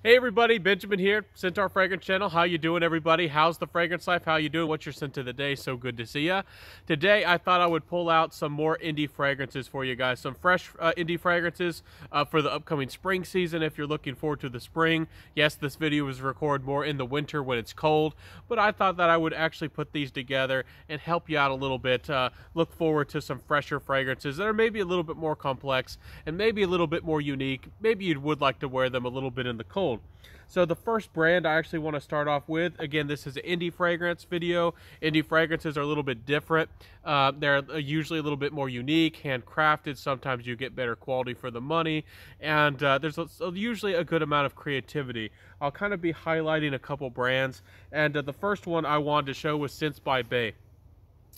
Hey everybody, Benjamin here, Scentaur Fragrance Channel. How you doing, everybody? How's the fragrance life? How you doing? What's your scent of the day? So good to see ya. Today, I thought I would pull out some more indie fragrances for you guys. Some fresh indie fragrances for the upcoming spring season if you're looking forward to the spring. Yes, this video was recorded more in the winter when it's cold, but I thought that I would actually put these together and help you out a little bit. Look forward to some fresher fragrances that are maybe a little bit more complex and maybe a little bit more unique. Maybe you would like to wear them a little bit in the cold. So the first brand I actually want to start off with, again, this is an indie fragrance video. Indie fragrances are a little bit different. They're usually a little bit more unique, handcrafted. Sometimes you get better quality for the money, and there's usually a good amount of creativity. I'll kind of be highlighting a couple brands, and the first one I wanted to show was Scents by Bay.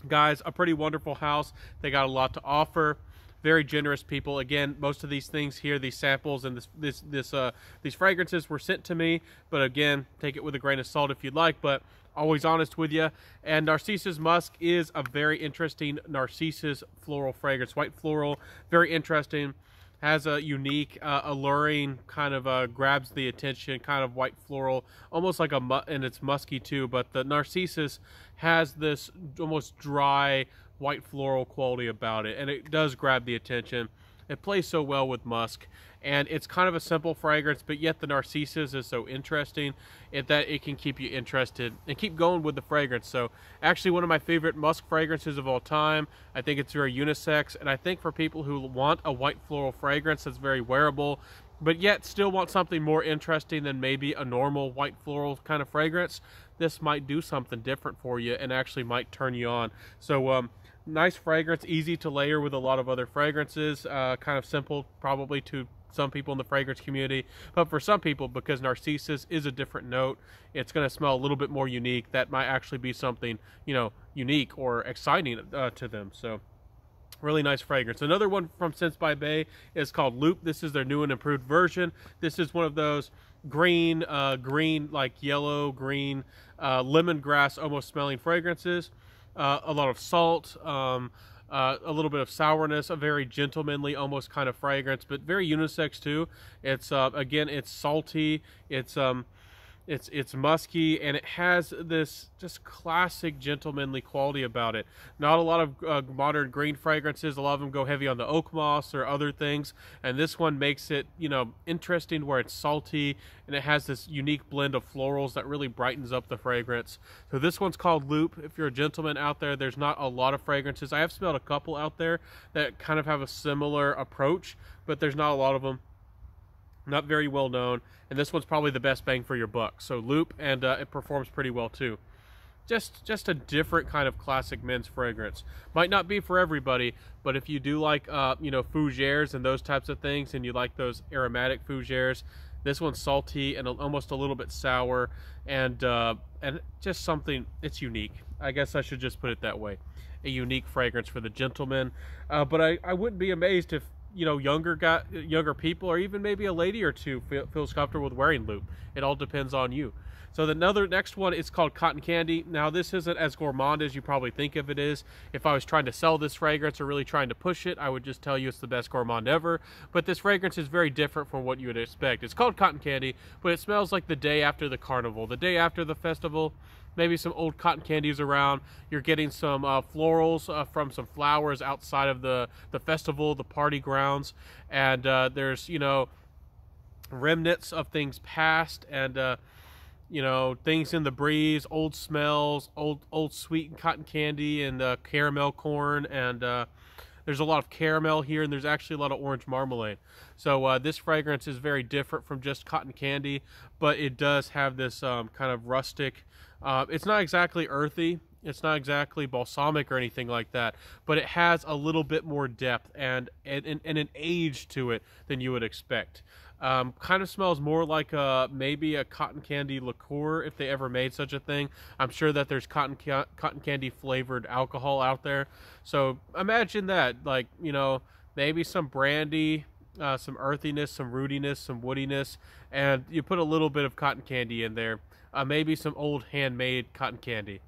Guys, a pretty wonderful house. They got a lot to offer. Very generous people. Again, most of these things here, these samples and these fragrances were sent to me, but again, take it with a grain of salt if you'd like, but always honest with you. And Narcissus Musk is a very interesting Narcissus floral fragrance, white floral, very interesting. Has a unique, alluring kind of grabs the attention, kind of white floral, almost like and it's musky too, but the Narcissus has this almost dry white floral quality about it, and it does grab the attention. It plays so well with musk, and it's kind of a simple fragrance, but yet the Narcissus is so interesting that it can keep you interested and keep going with the fragrance. So actually one of my favorite musk fragrances of all time. I think it's very unisex, and I think for people who want a white floral fragrance that's very wearable, but yet still want something more interesting than maybe a normal white floral kind of fragrance, this might do something different for you and actually might turn you on. So nice fragrance, easy to layer with a lot of other fragrances, kind of simple probably to some people in the fragrance community, but for some people, because Narcissus is a different note, it's going to smell a little bit more unique. That might actually be something, you know, unique or exciting to them. So really nice fragrance. Another one from Scents by Bay is called Loop. This is their new and improved version. This is one of those green, like yellow, green, lemongrass almost smelling fragrances. A lot of salt, a little bit of sourness, a very gentlemanly almost kind of fragrance, but very unisex too. It's again, it's salty, it's musky, and it has this just classic gentlemanly quality about it. Not a lot of modern green fragrances. A lot of them go heavy on the oak moss or other things, and this one makes it, you know, interesting where it's salty and it has this unique blend of florals that really brightens up the fragrance. So this one's called Loop. If you're a gentleman out there, there's not a lot of fragrances. I have smelled a couple out there that kind of have a similar approach, but there's not a lot of them. Not very well known, and this one's probably the best bang for your buck. So Loop, and it performs pretty well too. Just a different kind of classic men's fragrance. Might not be for everybody, but if you do like you know, fougères and those types of things, and you like those aromatic fougères, this one's salty and almost a little bit sour, and just something, it's unique. I guess I should just put it that way. A unique fragrance for the gentleman, but I wouldn't be amazed if, you know, younger people, or even maybe a lady or two feels comfortable with wearing Loop. It all depends on you. So the next one is called Cotton Candy. Now this isn't as gourmand as you probably think of it is. If I was trying to sell this fragrance or really trying to push it, I would just tell you it's the best gourmand ever. But this fragrance is very different from what you would expect. It's called Cotton Candy, but it smells like the day after the carnival, the day after the festival. Maybe some old cotton candies around. You're getting some florals from some flowers outside of the festival, the party grounds, and there's, you know, remnants of things past, and you know, things in the breeze, old smells, old sweet cotton candy, and caramel corn, and there's a lot of caramel here, and there's actually a lot of orange marmalade. So this fragrance is very different from just cotton candy, but it does have this kind of rustic, it's not exactly earthy, it's not exactly balsamic or anything like that, but it has a little bit more depth and an age to it than you would expect. Kind of smells more like maybe a cotton candy liqueur, if they ever made such a thing. I'm sure that there's cotton candy flavored alcohol out there. So imagine that, like, you know, maybe some brandy, some earthiness, some rootiness, some woodiness, and you put a little bit of cotton candy in there. Maybe some old handmade cotton candy.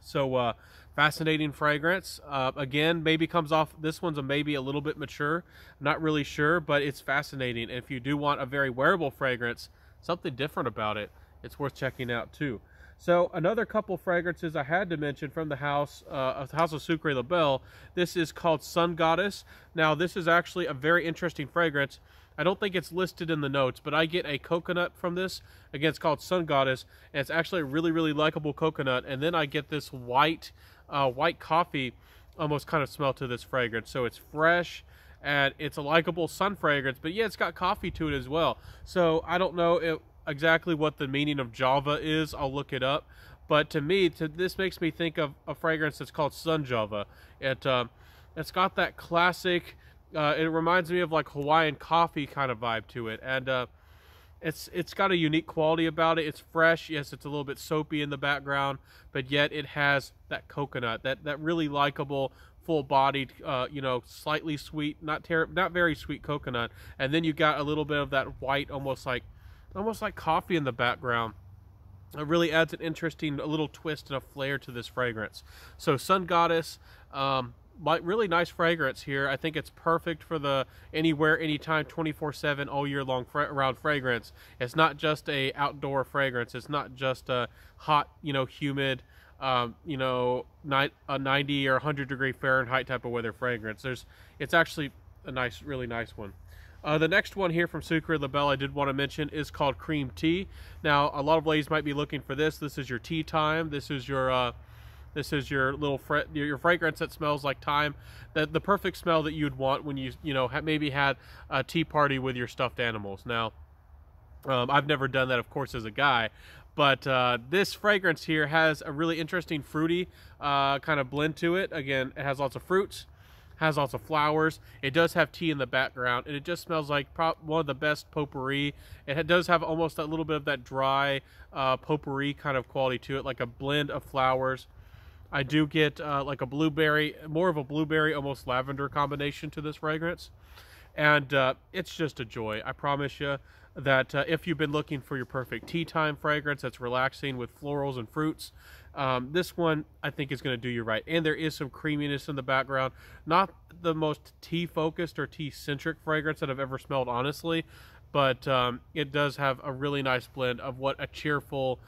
So fascinating fragrance. Again, maybe comes off, this one's maybe a little bit mature. I'm not really sure, but it's fascinating. And if you do want a very wearable fragrance, something different about it. It's worth checking out too. So another couple fragrances I had to mention from the house of Sucre Label. This is called Sun Goddess. Now this is actually a very interesting fragrance. I don't think it's listed in the notes, but I get a coconut from this. Again, it's called Sun Goddess, and it's actually a really, really likable coconut. And then I get this white coffee almost kind of smell to this fragrance. So it's fresh, and it's a likable sun fragrance, but yeah, it's got coffee to it as well. So I don't know exactly what the meaning of Java is. I'll look it up. But to me, this makes me think of a fragrance that's called Sun Java. It's got that classic, it reminds me of like Hawaiian coffee kind of vibe to it. And it's got a unique quality about it. It's fresh. Yes, it's a little bit soapy in the background, but yet it has that coconut, that really likable, full-bodied, you know, slightly sweet, not very sweet coconut. And then you got a little bit of that white, almost like coffee in the background. It really adds an interesting, a little twist and a flair to this fragrance. So Sun Goddess, really nice fragrance here. I think it's perfect for the anywhere, anytime, 24/7, all year long around fragrance. It's not just a outdoor fragrance. It's not just a hot, you know, humid, you know, a 90 or 100 degree Fahrenheit type of weather fragrance. It's actually a nice, really nice one. The next one here from Sucre Label I did want to mention is called Cream Tea. Now, a lot of ladies might be looking for this. This is your tea time. This is your little your fragrance that smells like thyme. The perfect smell that you'd want when you know, maybe had a tea party with your stuffed animals. Now, I've never done that, of course, as a guy. But this fragrance here has a really interesting fruity kind of blend to it. Again, it has lots of fruits, has lots of flowers. It does have tea in the background, and it just smells like one of the best potpourri. It does have almost a little bit of that dry potpourri kind of quality to it, like a blend of flowers. I do get like a blueberry, more of a blueberry, almost lavender combination to this fragrance. And it's just a joy. I promise you that if you've been looking for your perfect tea time fragrance that's relaxing with florals and fruits, this one I think is going to do you right. And there is some creaminess in the background. Not the most tea focused or tea centric fragrance that I've ever smelled, honestly, but it does have a really nice blend of what a cheerful,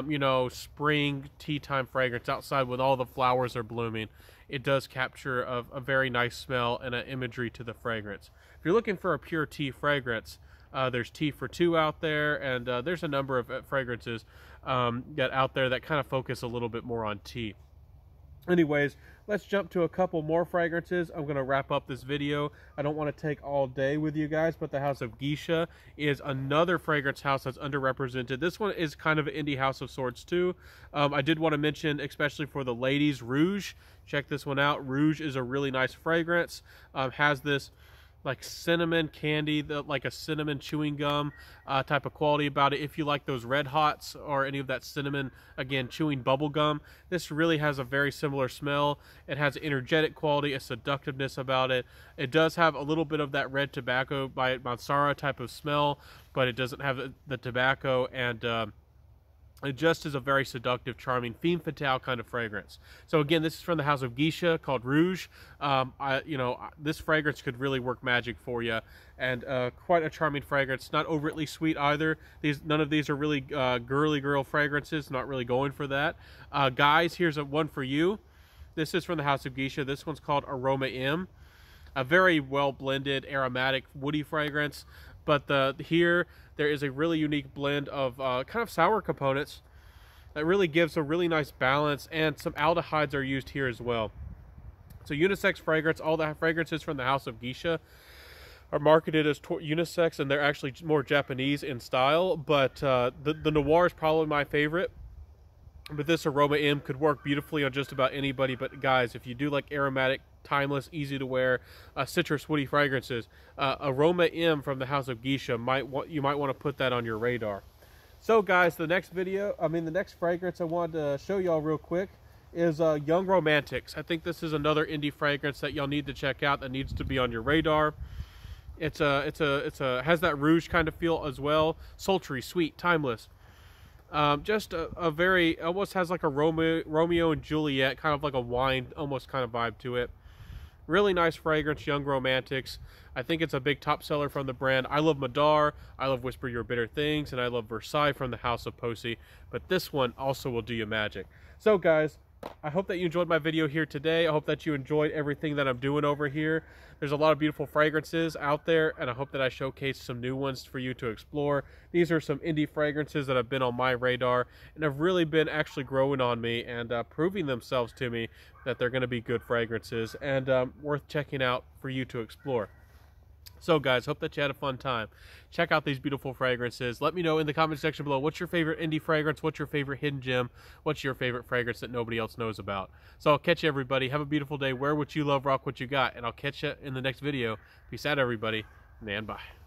you know, spring tea time fragrance outside when all the flowers are blooming. It does capture a very nice smell and an imagery to the fragrance. If you're looking for a pure tea fragrance, there's Tea for Two out there, and there's a number of fragrances out there that kind of focus a little bit more on tea. Anyways, let's jump to a couple more fragrances. I'm going to wrap up this video. I don't want to take all day with you guys, but the house of Geisha is another fragrance house that's underrepresented. This one is kind of an indie house of sorts too. I did want to mention, especially for the ladies, Rouge. Check this one out. Rouge is a really nice fragrance. Has this like cinnamon candy, like a cinnamon chewing gum type of quality about it. If you like those Red Hots or any of that cinnamon, again, chewing bubble gum, this really has a very similar smell. It has an energetic quality, a seductiveness about it. It does have a little bit of that red tobacco by Mansara type of smell, but it doesn't have the tobacco, and it just is a very seductive, charming, femme fatale kind of fragrance. So again, this is from the house of Geisha called Rouge. You know, this fragrance could really work magic for you, and quite a charming fragrance. Not overtly sweet either. None of these are really girly girl fragrances. Not really going for that. Guys, here's one for you. This is from the house of Geisha. This one's called Aroma M. A very well blended, aromatic, woody fragrance. But here there is a really unique blend of kind of sour components that really gives a really nice balance, and some aldehydes are used here as well. It's a unisex fragrance. All the fragrances from the house of Geisha are marketed as unisex, and they're actually more Japanese in style. But the Noir is probably my favorite. But this Aroma M could work beautifully on just about anybody. But guys, if you do like aromatic, timeless, easy to wear, citrus woody fragrances, Aroma M from the house of Geisha you might want to put that on your radar. So guys, the next fragrance I wanted to show y'all real quick is Young Romantics. I think this is another indie fragrance that y'all need to check out, that needs to be on your radar. Has that Rouge kind of feel as well, sultry, sweet, timeless. Just a very, almost has like a Romeo and Juliet, kind of like a wine almost kind of vibe to it. Really nice fragrance, Young Romantics. I think it's a big top seller from the brand. I love Madar, I love Whisper Your Bitter Things, and I love Versailles from the House of Posey, but this one also will do you magic. So guys, I hope that you enjoyed my video here today. I hope that you enjoyed everything that I'm doing over here. There's a lot of beautiful fragrances out there, and I hope that I showcase some new ones for you to explore. These are some indie fragrances that have been on my radar and have really been actually growing on me and proving themselves to me that they're going to be good fragrances and worth checking out for you to explore. So guys, hope that you had a fun time. Check out these beautiful fragrances. Let me know in the comment section below, what's your favorite indie fragrance? What's your favorite hidden gem? What's your favorite fragrance that nobody else knows about? So I'll catch you, everybody. Have a beautiful day. Wear what you love, rock what you got, and I'll catch you in the next video. Peace out, everybody, and bye.